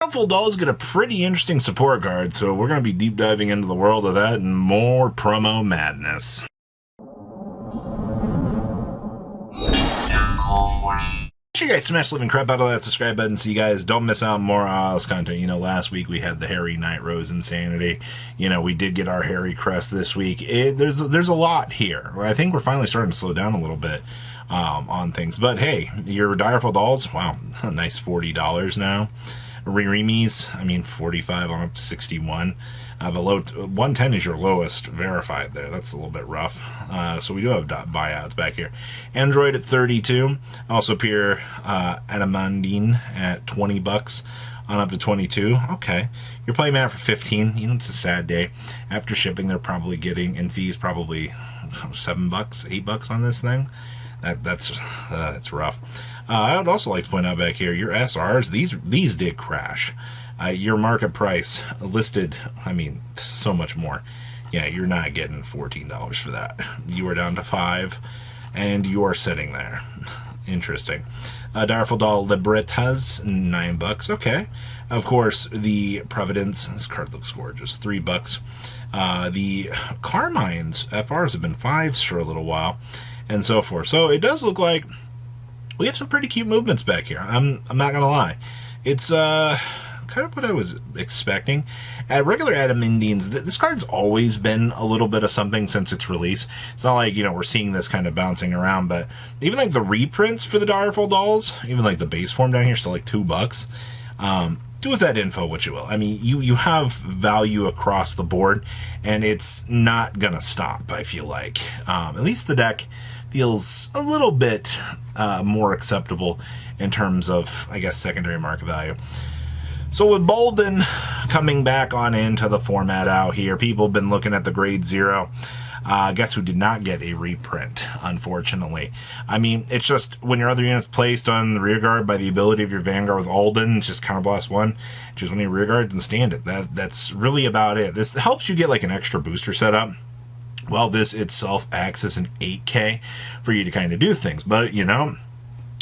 Direful dolls get a pretty interesting support card, so we're going to be deep diving into the world of that and more promo madness. Make sure you guys smash the living crap out of that subscribe button so you guys don't miss out on more Oz content. You know, last week we had the Harry Night Rose Insanity. You know, we did get our Harry Crest this week. There's a lot here. I think we're finally starting to slow down a little bit on things. But hey, your Direful dolls, wow, a nice $40 now. Ririmis, I mean, 45 on up to 61. Below 110 is your lowest verified there. That's a little bit rough. So we do have buyouts back here. Android at 32. Also appear Adamandine at 20 bucks on up to 22. Okay, you're playing that for 15. You know, it's a sad day. After shipping, they're probably getting, and fees, probably $7, $8 on this thing. That's rough. I would also like to point out back here, your SRs, these did crash. Your market price listed, I mean, so much more. Yeah, you're not getting $14 for that. You are down to $5, and you are sitting there. Interesting. Direful doll Librettas, $9. Okay. Of course, the Providence, this card looks gorgeous, $3. The Carmines FRs have been 5s for a little while, and so forth. So it does look like we have some pretty cute movements back here. I'm not gonna lie. It's kind of what I was expecting. At regular Adamandines, this card's always been a little bit of something since its release. It's not like, you know, we're seeing this kind of bouncing around, but even like the reprints for the Direful dolls, even like the base form down here, still like $2. Do with that info what you will. I mean, you have value across the board, and it's not gonna stop, I feel like. At least the deck feels a little bit more acceptable in terms of, I guess, secondary market value. So with Bolden coming back on into the format out here, people have been looking at the grade 0. Guess who did not get a reprint, unfortunately. I mean, it's just when your other unit's placed on the rear guard by the ability of your Vanguard with Alden, just counterblast 1, choose one of your rear guards and stand it. That's really about it. This helps you get like an extra booster setup. Well, this itself acts as an 8K for you to kind of do things. But, you know,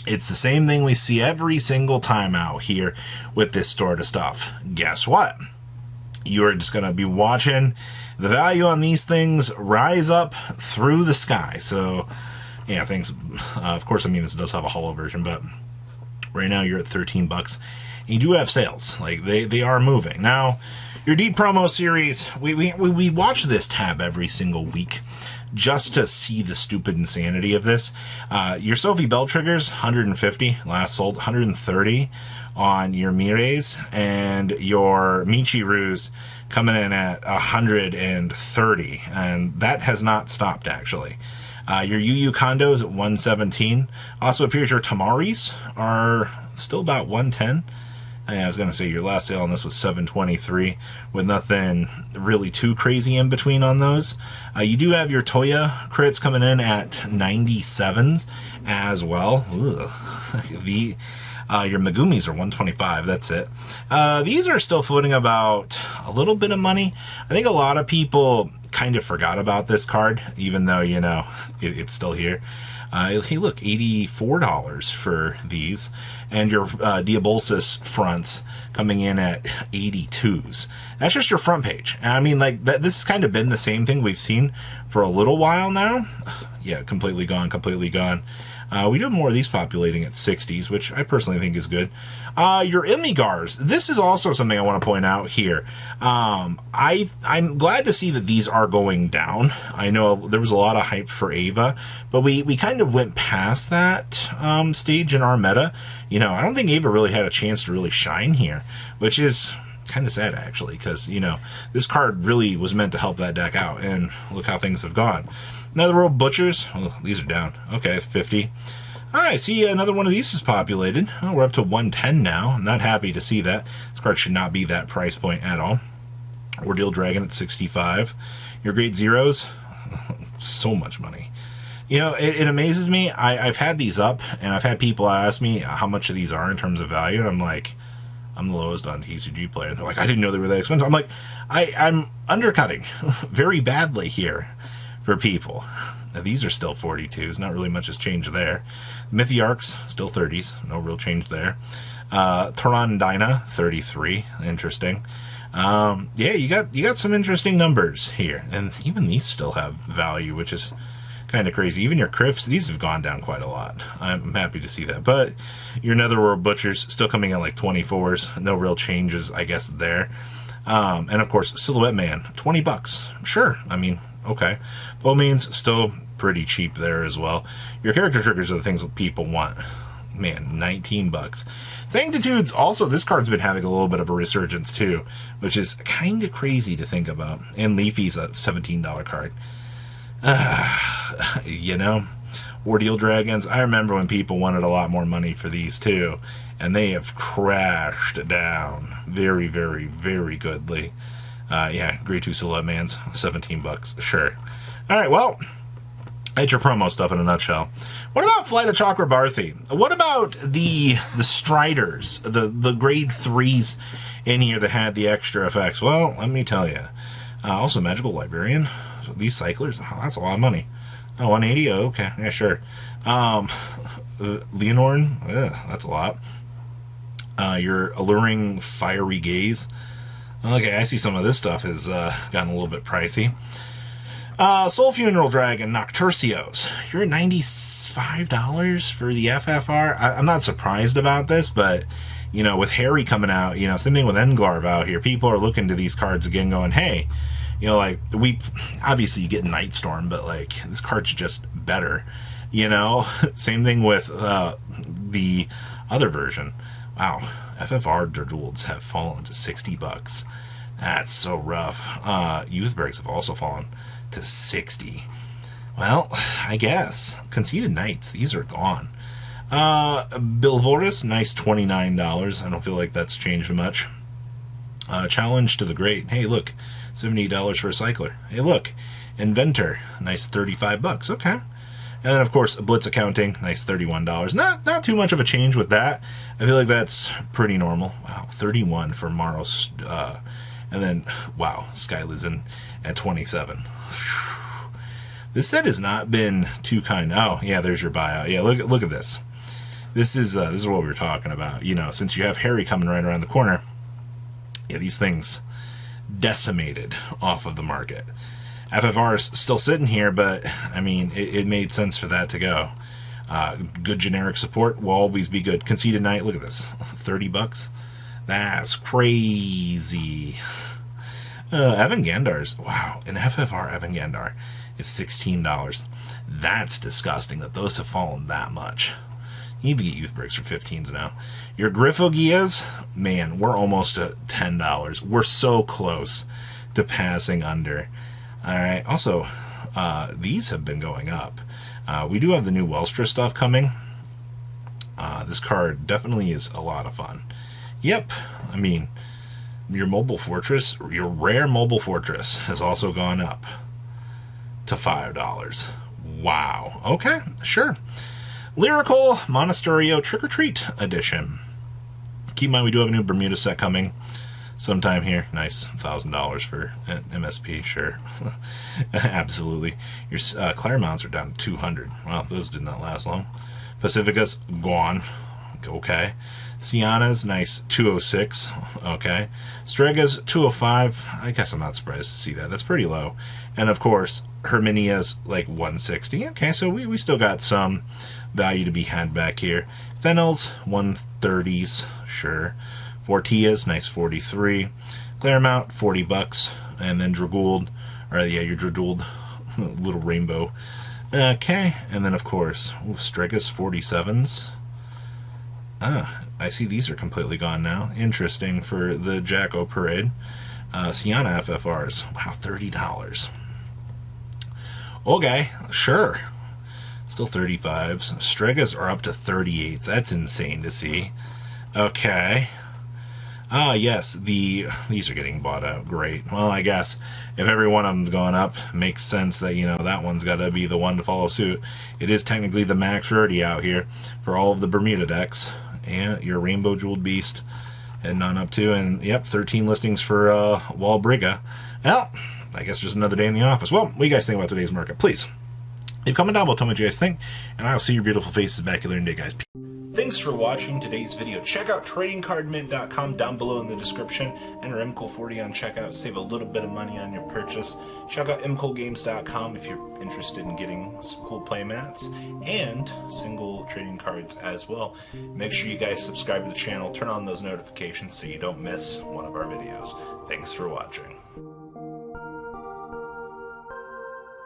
it's the same thing we see every single time out here with this sort of stuff. Guess what? You're just going to be watching the value on these things rise up through the sky. So, yeah, things, of course, I mean, this does have a holo version, but right now you're at $13. And you do have sales. Like, they are moving. Now, your Deep Promo series, we watch this tab every single week just to see the stupid insanity of this. Your Sophie Bell triggers, 150, last sold, 130 on your Mires, and your Michiru's coming in at 130, and that has not stopped, actually. Your Yu condos at 117. Also appears your Tamaris are still about 110. I was going to say your last sale on this was 723 with nothing really too crazy in between on those. You do have your Toya crits coming in at 97s as well. Your Megumis are 125, that's it. These are still floating about a little bit of money. I think a lot of people kind of forgot about this card, even though, you know, it's still here. Hey, look, $84 for these. And your Diabolsis fronts coming in at 82s. That's just your front page. I mean, like, this has kind of been the same thing we've seen for a little while now. Yeah, completely gone, completely gone. We do have more of these populating at 60s, which I personally think is good. Your Imigars, this is also something I want to point out here. I'm glad to see that these are going down. I know there was a lot of hype for Ava, but we kind of went past that stage in our meta. You know, I don't think Ava really had a chance to really shine here, which is kind of sad, actually, because, you know, this card really was meant to help that deck out, and look how things have gone. Another World Butchers, oh, these are down. Okay, 50. I see another one of these is populated. Oh, we're up to 110 now. I'm not happy to see that. This card should not be that price point at all. Ordeal Dragon at 65. Your Great Zeros, so much money. You know, it amazes me. I've had these up, and I've had people ask me how much of these are in terms of value, and I'm like, I'm the lowest on TCG player. And they're like, I didn't know they were that expensive. I'm like, I'm undercutting very badly here for people. Now, these are still 42s. Not really much has changed there. Mythiarchs, still 30s. No real change there. Tarandina, 33. Interesting. Yeah, you got some interesting numbers here, and even these still have value, which is kind of crazy. Even your Criffs, these have gone down quite a lot. I'm happy to see that. But your Netherworld Butchers still coming in like 24s. No real changes, I guess, there. And of course, Silhouette Man, $20. Sure, I mean, okay. Means still pretty cheap there as well. Your character triggers are the things that people want. Man, $19. Sanctitudes, also, this card's been having a little bit of a resurgence too, which is kind of crazy to think about. And Leafy's a $17 card. You know, Ordeal Dragons, I remember when people wanted a lot more money for these too, and they have crashed down very, very, very goodly. Yeah, Grade 2 Silhouette Man's $17. Sure. Alright, well, that's your promo stuff in a nutshell. What about Flight of Chakrabarthi? What about the Striders, the grade 3s in here that had the extra effects? Well, let me tell you. Also, Magical Librarian. So these cyclers, oh, that's a lot of money. Oh, 180? Oh, okay, yeah, sure. Leonorn, that's a lot. Your Alluring Fiery Gaze. Okay, I see some of this stuff has gotten a little bit pricey. Soul Funeral Dragon, Nocturcios. You're at $95 for the FFR. I'm not surprised about this, but, you know, with Harry coming out, you know, same thing with Englarv out here, people are looking to these cards again going, hey, you know, like, obviously you get Nightstorm, but, like, this card's just better, you know? Same thing with the other version. Wow, FFR Direwolves have fallen to $60. That's so rough. Youth Breaks have also fallen to 60. Well, I guess. Conceited Knights, these are gone. Bilvoris, nice $29. I don't feel like that's changed much. Challenge to the Great. Hey, look, $78 for a cycler. Hey, look, Inventor, nice $35. Okay. And then, of course, Blitz Accounting, nice $31. Not too much of a change with that. I feel like that's pretty normal. Wow, 31 for Maros. And then, wow, Skylizen at 27. This set has not been too kind. Oh, yeah, there's your buyout. Yeah, look at this. This is what we were talking about. You know, since you have Harry coming right around the corner, yeah, these things decimated off of the market. FFR is still sitting here, but I mean, it made sense for that to go. Good generic support will always be good. Conceited Knight, look at this, $30. That's crazy. Evan Gandar's, wow, an FFR Evan Gandar is $16. That's disgusting that those have fallen that much. You need to get Youth Breaks for 15s now. Your Griffogias, man, we're almost at $10. We're so close to passing under. Alright, also, these have been going up. We do have the new Welstra stuff coming. This card definitely is a lot of fun. Yep, I mean, your Mobile Fortress, your rare Mobile Fortress has also gone up to $5. Wow. Okay, sure. Lyrical Monasterio Trick or Treat Edition. Keep in mind, we do have a new Bermuda set coming sometime here. Nice, $1,000 for an MSP, sure. Absolutely. Your Claremonts are down to $200. Wow, those did not last long. Pacificas, gone. Okay. Sienna's, nice, $206. Okay. Strega's, $205. I guess I'm not surprised to see that. That's pretty low. And, of course, Herminia's, like, $160. Okay, so we still got some value to be had back here. Fennel's, $130s. Sure. Fortia's, nice, $43. Claremont, $40. And then Dragould, or, yeah, your Dragould, little rainbow. Okay. And then, of course, Strega's, 47s. I see these are completely gone now. Interesting for the Jacko Parade. Sienna FFRs. Wow, $30. Okay, sure. Still 35s. Stregas are up to 38s. That's insane to see. Okay. Yes, these are getting bought out. Great. Well, I guess if every one of them's going up, makes sense that, you know, that one's got to be the one to follow suit. It is technically the max rarity out here for all of the Bermuda decks. And your Rainbow Jeweled Beast heading on up to, and yep, 13 listings for Walbriga. Well, I guess just another day in the office. Well, what do you guys think about today's market? Please leave a comment down below, tell me what you guys think, and I'll see your beautiful faces back here later today, guys. Thanks for watching today's video. Check out tradingcardmint.com down below in the description. Enter MCOL40 on checkout. Save a little bit of money on your purchase. Check out mcolgames.com if you're interested in getting some cool playmats and single trading cards as well. Make sure you guys subscribe to the channel. Turn on those notifications so you don't miss one of our videos. Thanks for watching.